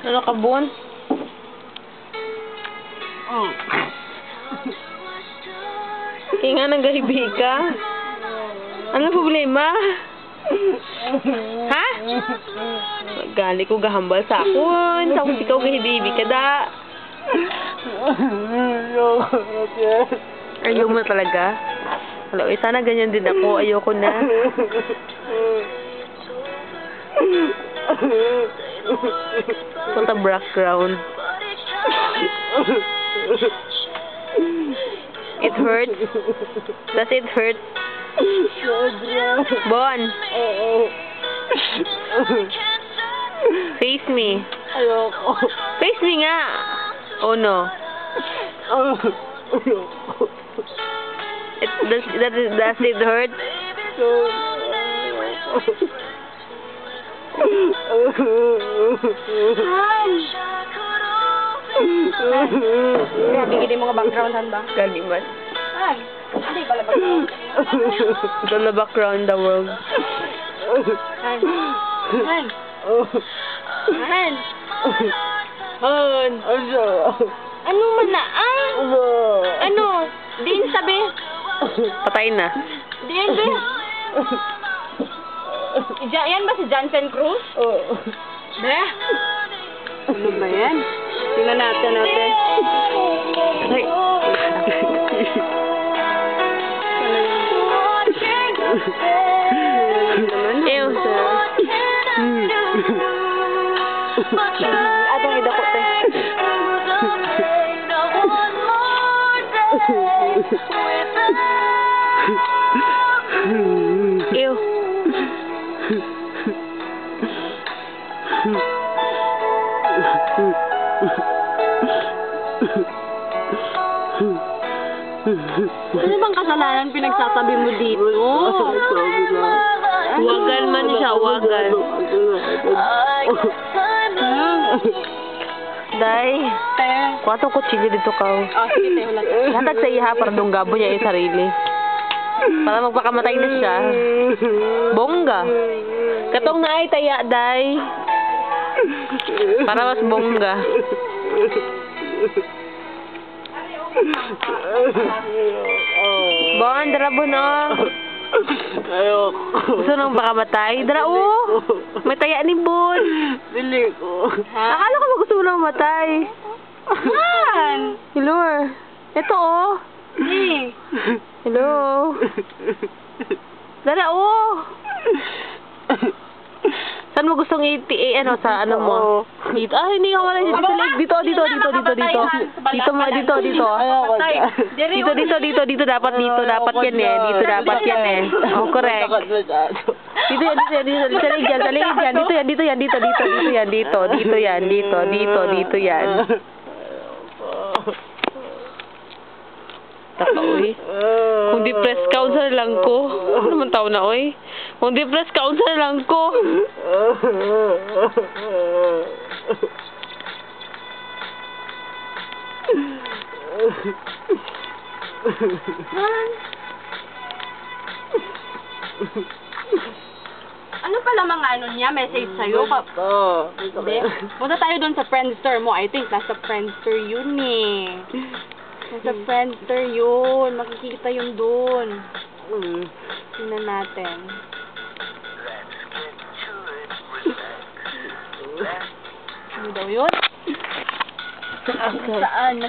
Ano ka, Bon? Kaya nga nagalibi ka? Ano problema? Ha? Gali ko gahambal sa akon. Sa akong ikaw gahibibi ka da. Ayaw mo talaga? Hello, sana ganyan din ako. Ayoko na. What a background. It hurts? Does it hurt? Bon. Face me. Ayoko. Face me nga. Oh no. Does it hurt? Grabe, gini mo nga background ba? Gali man. Ay, hindi pala background. Ito na background the world. Han. Han. Han. Han. Ano man na Ano? Din sabi. Patay na. Din be. Yan ba si Johnson Cruz? Be? Ano ba yan? Tingnan natin. Ay. Ew. Atong idako te. Ew. Ano bang kasalanan pinagsasabi mo dito? Wagal man siya, wagal. Day, kuwatong kutsilyo dito ka. Sige, tayo lang. Hatag sa iha para dunggabo niya yung sarili. Para magpakamatay na siya. Bongga. Katong na ay taya, day. Para mas bongga. Bon, dara bo no. Ayoko. Gusto nang pakamatay? Dara o. May taya ni Bon. Dili ko. Akala ko ba gusto mo nang matay? Man! Hello. Ito o. Hello. Dara o. Saan mo gustong ano sa ano mo? Dito. Ah, hindi ka wala dito sa leg. Dito. Dito dapat yan eh. Dito dapat yan eh. Oh, correct. Dito yan. Dito yan. Taka, oy. Kung depress ka, unsa na lang ko. Ano naman tao na, oy? Kung depress ka, unsa na lang ko. Ano pala mga ano niya, message sa'yo? Hindi. Punta tayo doon sa Friendster mo. I think nasa Friendster yun eh. Nasa Friendster yun. Makikita yun doon. Tingnan natin. Ano daw yun? Nasaan?